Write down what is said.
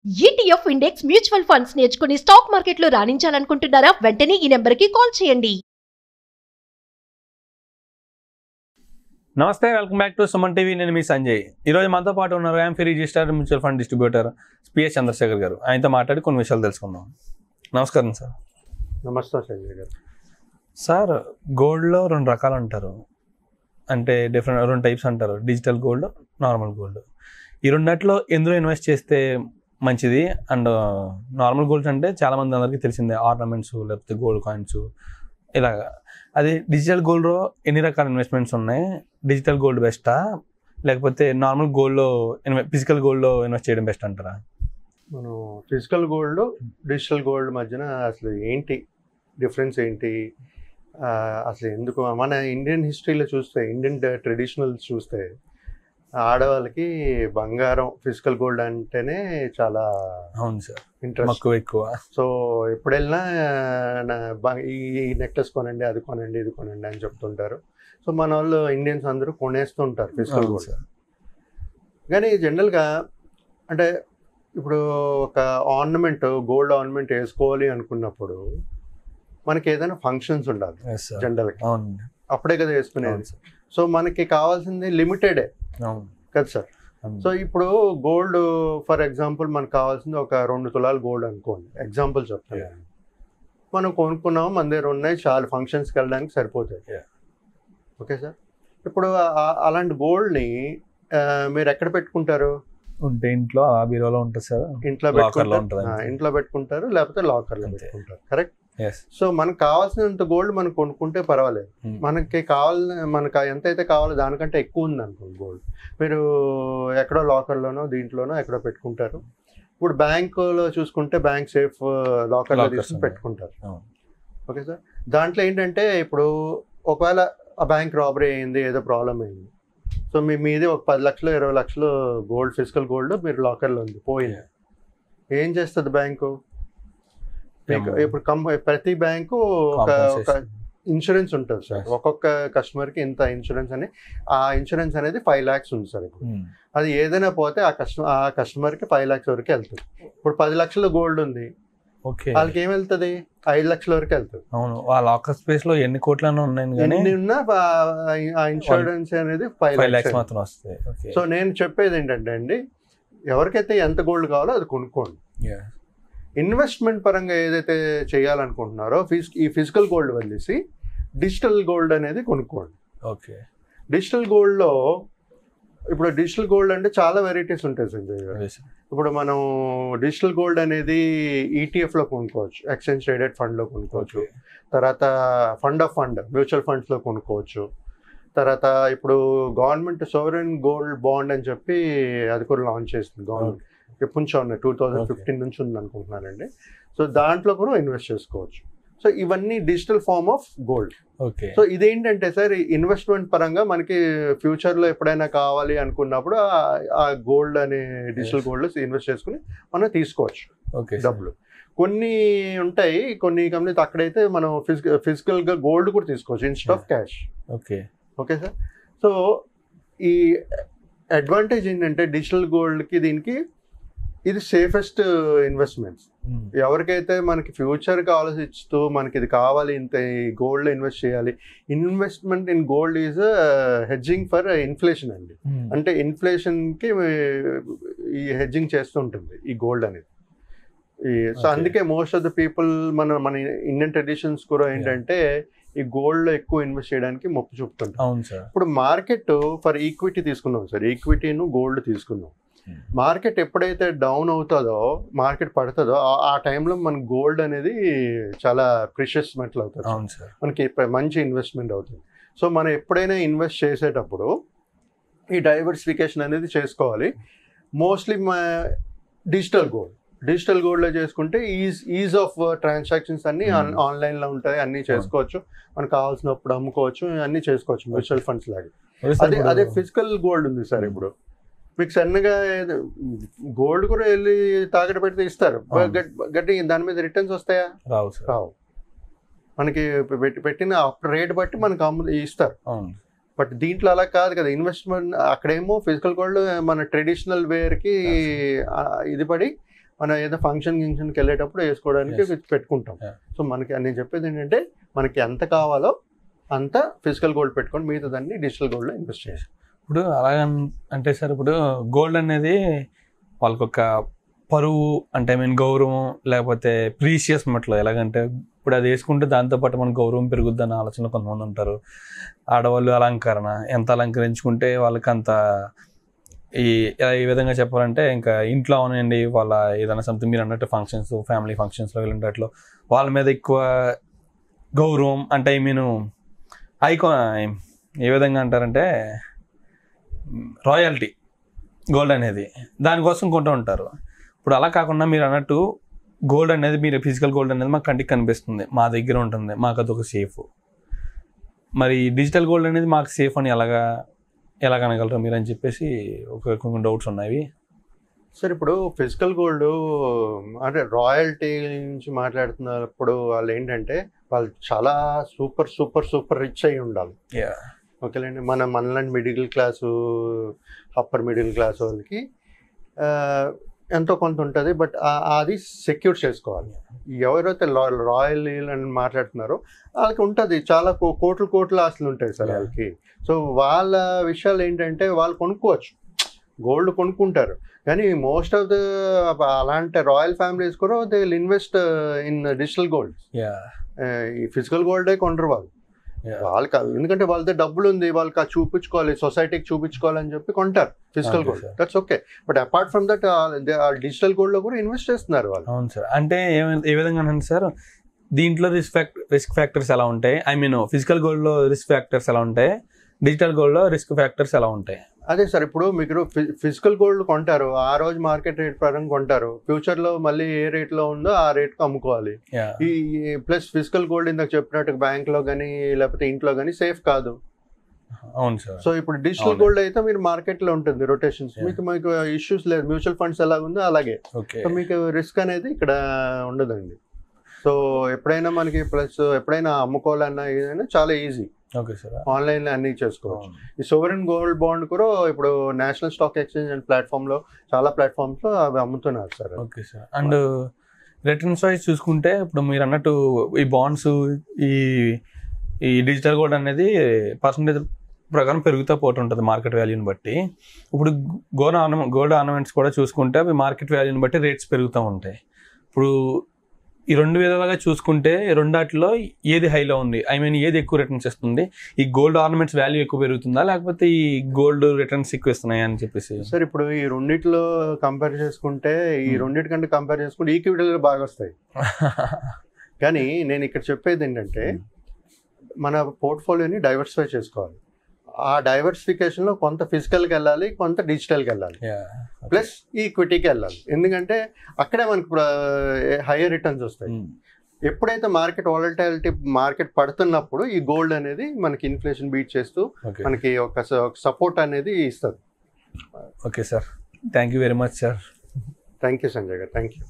ETF index mutual funds నేర్చుకుని stock మార్కెట్లో రాణించాలనుకుంటున్నారా? వెంటనే ఈ నెంబర్కి కాల్ చేయండి. నమస్తే, welcome back to Suman TV. నేను మీ సంజయ్. ఈరోజు మనతో పాటు ఉన్నారు AMFI registered mutual fund distributor PS Chandrashekar garu. ఆయనతో మాట్లాడి కొన్ని విషయాలు తెలుసుకుందాం. నమస్కారం సార్. నమస్తే సంజయ్ గారు. సార్, గోల్డ్లో రెండు రకాలు అంటారు, అంటే రెండు టైప్స్ అంటారు, డిజిటల్ గోల్డ్, నార్మల్ గోల్డ్. ఈ రెండిట్లో ఎందులో ఇన్వెస్ట్ చేస్తే మంచిది? అండ్ నార్మల్ గోల్డ్ అంటే చాలామంది అందరికీ తెలిసిందే, ఆర్నమెంట్స్ లేకపోతే గోల్డ్ కాయిన్స్ ఇలాగా. అది డిజిటల్ గోల్డ్లో ఎన్ని రకాల ఇన్వెస్ట్మెంట్స్ ఉన్నాయి? డిజిటల్ గోల్డ్ బెస్టా లేకపోతే నార్మల్ గోల్డ్లో ఫిజికల్ గోల్డ్లో ఇన్వెస్ట్ చేయడం బెస్ట్ అంటారా? మనం ఫిజికల్ గోల్డ్, డిజిటల్ గోల్డ్ మధ్యన అసలు ఏంటి డిఫరెన్స్ ఏంటి, అసలు ఎందుకు? మన ఇండియన్ హిస్టరీలో చూస్తే, ఇండియన్ ట్రెడిషనల్ చూస్తే, ఆడవాళ్ళకి బంగారం ఫిజికల్ గోల్డ్ అంటేనే చాలా అవును సార్, ఇంట్రెస్ట్ ఎక్కువ. సో ఎప్పుడు వెళ్ళినా ఈ నెక్లెస్ కొనండి, అది కొనండి, ఇది కొనండి అని చెప్తుంటారు. సో మన వాళ్ళు ఇండియన్స్ అందరూ కొనేస్తుంటారు ఫిజికల్ గోల్డ్. కానీ జనరల్గా అంటే ఇప్పుడు ఒక ఆర్నమెంట్, గోల్డ్ ఆర్నమెంట్ వేసుకోవాలి అనుకున్నప్పుడు మనకి ఏదైనా ఫంక్షన్స్ ఉండాలి జనరల్గా, అప్పుడే కదా వేసుకునేది. సో మనకి కావాల్సింది లిమిటెడే కదా సార్. సో ఇప్పుడు గోల్డ్ ఫర్ ఎగ్జాంపుల్ మనకు కావాల్సింది ఒక 2 తులాలు గోల్డ్ అనుకోండి, ఎగ్జాంపుల్ చెప్తాను. మనం కొనుక్కున్నాము, మన దగ్గర ఉన్నాయి, చాలా ఫంక్షన్స్కి వెళ్ళడానికి సరిపోతాయి. Okay sir. ఇప్పుడు అలాంటి గోల్డ్ని మీరు ఎక్కడ పెట్టుకుంటారు? ఇంట్లో బీరోలో ఉంటుంది సార్. ఇంట్లో పెట్టుకుంటారు, లేకపోతే లాకర్లో పెట్టుకుంటారు. కరెక్ట్. సో మనకు కావాల్సినంత గోల్డ్ మనం కొనుక్కుంటే పర్వాలేదు. మనకు ఎంతైతే కావాలో దానికంటే ఎక్కువ ఉంది అనుకోండి గోల్డ్, మీరు ఎక్కడో లాకర్లోనో దీంట్లోనో ఎక్కడో పెట్టుకుంటారు. ఇప్పుడు బ్యాంకులో చూసుకుంటే బ్యాంక్ సేఫ్ లాకర్లో తీసుకుని పెట్టుకుంటారు. Okay sir. దాంట్లో ఏంటంటే ఇప్పుడు ఒకవేళ ఆ బ్యాంక్ రాబరీ అయింది, ఏదో ప్రాబ్లం అయింది, సో మీది ఒక 10 లక్షలు 20 లక్షలు గోల్డ్, ఫిజికల్ గోల్డ్ మీరు లాకర్లో ఉంది, పోయింది. ఏం చేస్తుంది బ్యాంకు? ఇప్పుడు ప్రతి బ్యాంకు ఒక ఇన్సూరెన్స్ ఉంటుంది సార్. ఒక్కొక్క కస్టమర్కి ఇంత ఇన్సూరెన్స్ అని, ఆ ఇన్సూరెన్స్ అనేది 5 lakhs ఉంది సార్. ఇప్పుడు అది ఏదైనా పోతే ఆ కస్టమర్కి 5 lakhs వరకు వెళ్తుంది. ఇప్పుడు 10 లక్షల గోల్డ్ ఉంది, వాళ్ళకి ఏం వెళ్తుంది? 5 లక్షల వరకు వెళ్తుంది. అవును, వాళ్ళ లాకర్ స్పేస్ లో ఎన్ని కోట్లను ఉన్నాయి, ఎన్ని ఉన్నా ఆ ఇన్సూరెన్స్ అనేది 5 lakhs మాత్రం వస్తుంది. సో నేను చెప్పేది ఏంటంటే అండి, ఎవరికైతే ఎంత గోల్డ్ కావాలో అది కొనుక్కోండి. ఇన్వెస్ట్మెంట్ పరంగా ఏదైతే చేయాలనుకుంటున్నారో ఈ ఫిజికల్ గోల్డ్ వదిలేసి డిజిటల్ గోల్డ్ అనేది కొనుక్కోండి. ఓకే. డిజిటల్ గోల్డ్లో ఇప్పుడు డిజిటల్ గోల్డ్ అంటే చాలా వెరైటీస్ ఉంటాయి సంజయ్ గారు. ఇప్పుడు మనం డిజిటల్ గోల్డ్ అనేది ఈటీఎఫ్లో కొనుక్కోవచ్చు, ఎక్స్చేంజ్ ట్రేడెడ్ ఫండ్లో కొనుక్కోవచ్చు, తర్వాత ఫండ్ ఆఫ్ ఫండ్ మ్యూచువల్ ఫండ్స్లో కొనుక్కోవచ్చు. తర్వాత ఇప్పుడు గవర్నమెంట్ సోవరెన్ గోల్డ్ బాండ్ అని చెప్పి అది కూడా లాంచ్ చేసింది గవర్నమెంట్. ఎప్పటి నుంచో ఉన్నాయి, 2015 నుంచి ఉంది అనుకుంటున్నానండి. సో దాంట్లో కూడా ఇన్వెస్ట్ చేసుకోవచ్చు. సో ఇవన్నీ digital form of gold. Okay. So ఇదేంటంటే సార్, ఇన్వెస్ట్మెంట్ పరంగా మనకి ఫ్యూచర్లో ఎప్పుడైనా కావాలి అనుకున్నప్పుడు ఆ గోల్డ్ అనే డిజిటల్ గోల్డ్ ఇన్వెస్ట్ చేసుకుని మనం తీసుకోవచ్చు డబ్బులు. కొన్ని ఉంటాయి, కొన్ని కంపెనీస్ అక్కడైతే మనం ఫిజికల్గా గోల్డ్ కూడా తీసుకోవచ్చు instead of cash. Okay. Okay sir. So ఈ అడ్వాంటేజ్ ఏంటంటే డిజిటల్ గోల్డ్కి దీనికి ఇది సేఫెస్ట్ ఇన్వెస్ట్మెంట్స్. ఎవరికైతే మనకి ఫ్యూచర్కి ఆలోచిస్తూ మనకి ఇది కావాలి, ఇంత గోల్డ్లో ఇన్వెస్ట్ చేయాలి. Investment in gold is hedging for inflation అండి. అంటే ఇన్ఫ్లేషన్కి ఈ హెడ్జింగ్ చేస్తూ ఉంటుంది ఈ గోల్డ్ అనేది. సో అందుకే మోస్ట్ ఆఫ్ ద పీపుల్ మన ఇండియన్ ట్రెడిషన్స్ కూడా ఏంటంటే ఈ గోల్డ్లో ఎక్కువ ఇన్వెస్ట్ చేయడానికి మొప్పు చూపుతుంటాం. ఇప్పుడు మార్కెట్ ఫర్ ఈక్విటీ తీసుకున్నాం సార్, ఈక్విటీను గోల్డ్ తీసుకున్నాం. మార్కెట్ ఎప్పుడైతే డౌన్ అవుతుందో, మార్కెట్ పడుతుందో, ఆ టైంలో మన గోల్డ్ అనేది చాలా ప్రిషియస్ మెటల్ అవుతుంది, మనకి మంచి ఇన్వెస్ట్మెంట్ అవుతుంది. సో మనం ఎప్పుడైనా ఇన్వెస్ట్ చేసేటప్పుడు ఈ డైవర్సిఫికేషన్ అనేది చేసుకోవాలి. మోస్ట్లీ డిజిటల్ గోల్డ్లో చేసుకుంటే ఈజ్ ఆఫ్ ట్రాన్సాక్షన్స్ అన్నీ ఆన్లైన్లో ఉంటాయి, అన్నీ చేసుకోవచ్చు. మనకు కావాల్సినప్పుడు అమ్ముకోవచ్చు, అన్నీ చేసుకోవచ్చు మ్యూచువల్ ఫండ్స్ లాగా. అదే ఫిజికల్ గోల్డ్ ఉంది సార్. ఇప్పుడు మీకు సన్నగా గోల్డ్ కూడా వెళ్ళి తాకట్టు పెడితే ఇస్తారు, గట్టి దాని మీద రిటర్న్స్ వస్తాయా? రావు. మనకి పెట్టిన రేట్ బట్టి మనకు ఇస్తారు. బట్ దీంట్లో అలా కాదు కదా. ఇన్వెస్ట్మెంట్ అక్కడేమో ఫిజికల్ గోల్డ్ మన ట్రెడిషనల్ వేర్కి ఇది పడి మనం ఏదో గిఫంక్షన్కి వెళ్ళేటప్పుడు వేసుకోవడానికి పెట్టుకుంటాం. సో మనకి నేను చెప్పేది ఏంటంటే మనకి ఎంత కావాలో అంత ఫిజికల్ గోల్డ్ పెట్టుకొని మిగతా దాన్ని డిజిటల్ గోల్డ్లో ఇన్వెస్ట్ చేయాలి. ఇప్పుడు అలాగ అంటే సార్ ఇప్పుడు గోల్డ్ అనేది వాళ్ళకి ఒక పరువు అంటే ఐ మీన్ గౌరవం లేకపోతే ప్రీషియస్ మట్లో ఎలాగంటే ఇప్పుడు అది వేసుకుంటే దాంతోపాటు మనకు గౌరవం పెరుగుద్ది అన్న ఆలోచన కొంతమంది ఉంటారు. ఆడవాళ్ళు అలంకరణ ఎంత అలంకరించుకుంటే వాళ్ళకి అంత ఈ విధంగా చెప్పాలంటే ఇంకా ఇంట్లో అవునండి వాళ్ళ ఏదైనా సంథింగ్ మీరు అన్నట్టు ఫంక్షన్స్ ఫ్యామిలీ ఫంక్షన్స్లో వెళ్ళినట్లు వాళ్ళ మీద ఎక్కువ గౌరవం అంటే ఐ మీన్ ఏ విధంగా అంటారంటే రాయల్టీ గోల్డ్ అనేది దానికోసం కొంటూ ఉంటారు. ఇప్పుడు అలా కాకుండా మీరు అన్నట్టు గోల్డ్ అనేది మీరు ఫిజికల్ గోల్డ్ అనేది మాకు కంటికి కనిపిస్తుంది, మా దగ్గర ఉంటుంది, మాకు అదొక సేఫ్. మరి డిజిటల్ గోల్డ్ అనేది మాకు సేఫ్ అని ఎలా కనగలరు మీరు అని చెప్పేసి కొన్ని డౌట్స్ ఉన్నాయి సార్. ఇప్పుడు ఫిజికల్ గోల్డ్ అంటే రాయల్టీ నుంచి మాట్లాడుతున్నప్పుడు వాళ్ళు ఏంటంటే వాళ్ళు చాలా సూపర్ సూపర్ సూపర్ రిచ్ అయి ఉండాలి. ఓకేలేండి, మనలాంటి middle class upper middle class వాళ్ళకి ఎంతో కొంత ఉంటుంది, బట్ అది సెక్యూర్ చేసుకోవాలి. ఎవరైతే రాయల్ అని మాట్లాడుతున్నారో వాళ్ళకి ఉంటుంది చాలా కోట్ల ఆస్తులు ఉంటాయి సార్ వాళ్ళకి. సో వాళ్ళ విషయాలు ఏంటంటే వాళ్ళు కొనుక్కోవచ్చు, గోల్డ్ కొనుక్కుంటారు, కానీ మోస్ట్ ఆఫ్ ద అలాంటి రాయల్ ఫ్యామిలీస్ కూడా they will invest in digital gold. ఈ ఫిజికల్ గోల్డే కొంటారు వాళ్ళకి, ఎందుకంటే వాళ్ళతో డబ్బులు ఉంది, వాళ్ళకి అది చూపించుకోవాలి, సొసైటీకి చూపించుకోవాలని చెప్పి కొంటారు physical gold. That's okay, but apart from that digital gold లో కూడా ఇన్వెస్ట్ చేస్తున్నారు వాళ్ళు. అవును సార్, అంటే ఏ విధంగా అంటే సార్ దీంట్లో రిస్క్ ఫ్యాక్టర్స్ ఎలా ఉంటాయి, ఐ మీన్ ఫిజికల్ గోల్డ్ లో రిస్క్ ఫ్యాక్టర్స్ ఎలా ఉంటాయి, డిజిటల్ గోల్డ్ లో రిస్క్ ఫ్యాక్టర్స్ ఎలా ఉంటాయి? అదే సార్, ఇప్పుడు మీకు ఫిజికల్ గోల్డ్ కొంటారు, ఆ రోజు మార్కెట్ రేట్ ప్రకారం కొంటారు, ఫ్యూచర్ లో మళ్ళీ ఏ రేట్ లో ఉందో ఆ రేట్ కు అమ్ముకోవాలి. ఈ ప్లస్ ఫిజికల్ గోల్డ్ ఇందాక చెప్పినట్టు బ్యాంక్ లో కానీ లేకపోతే ఇంట్లో కానీ సేఫ్ కాదు. అవును సార్. సో ఇప్పుడు డిజిటల్ గోల్డ్ అయితే మీరు మార్కెట్ లో ఉంటుంది రొటేషన్స్, మీకు ఇష్యూస్ లేదు, మ్యూచువల్ ఫండ్స్ ఎలా ఉందో అలాగే. సో మీకు రిస్క్ అనేది ఇక్కడ ఉండదండి. సో ఎప్పుడైనా మనకి ప్లస్ ఎప్పుడైనా అమ్ముకోవాలన్నా ఏదైనా చాలా ఈజీ. ఓకే సార్, ఆన్లైన్ లో అన్ని చేసుకోవచ్చు. ఈ సోవరెన్ గోల్డ్ బాండ్ కూడా ఇప్పుడు national stock exchange and platform లో చాలా ప్లాట్ఫామ్స్ లో అవి అమ్ముతున్నారు sir. Okay sir, and returns wise చూసుకుంటే ఇప్పుడు మీరు అన్నట్టు ఈ బాండ్స్ ఈ డిజిటల్ గోల్డ్ అనేది పర్సంటేజ్ ప్రకారం పెరుగుతూ పోతుంటుంది మార్కెట్ వాల్యూని బట్టి. ఇప్పుడు గోల్డ్ ఆర్నమెంట్స్ కూడా చూసుకుంటే అవి మార్కెట్ వాల్యూని బట్టి రేట్స్ పెరుగుతూ ఉంటాయి. ఇప్పుడు ఈ రెండు విధాలుగా చూసుకుంటే రెండాటిలో ఏది హైలో ఉంది, ఐ మీన్ ఏది ఎక్కువ రిటర్న్స్ ఇస్తుంది? ఈ గోల్డ్ ఆర్నమెంట్స్ వాల్యూ ఎక్కువ పెరుగుతుందా లేకపోతే ఈ గోల్డ్ రిటర్న్స్ ఎక్కువ ఇస్తున్నాయా అని చెప్పేసి? సార్ ఇప్పుడు ఈ రెండిట్లో కంపేర్ చేసుకుంటే ఈ రెండింటికంటే కంపేర్ చేసుకుంటే ఈక్విటీలు బాగా వస్తాయి. కానీ నేను ఇక్కడ చెప్పేది ఏంటంటే మన పోర్ట్ఫోలియోని డైవర్సిఫై చేసుకోవాలి. ఆ డైవర్సిఫికేషన్ లో కొంత ఫిజికల్కి వెళ్ళాలి, కొంత డిజిటల్కి వెళ్ళాలి, ప్లస్ ఈక్విటీకి వెళ్ళాలి. ఎందుకంటే అక్కడే మనకు హైయర్ రిటర్న్స్ వస్తాయి. ఎప్పుడైతే మార్కెట్ పడుతున్నప్పుడు ఈ గోల్డ్ అనేది మనకి ఇన్ఫ్లేషన్ బీట్ చేస్తూ మనకి ఒక సపోర్ట్ అనేది ఇస్తుంది. Okay sir, thank you very much sir. Thank you Sanjay గారు, థ్యాంక్ యూ.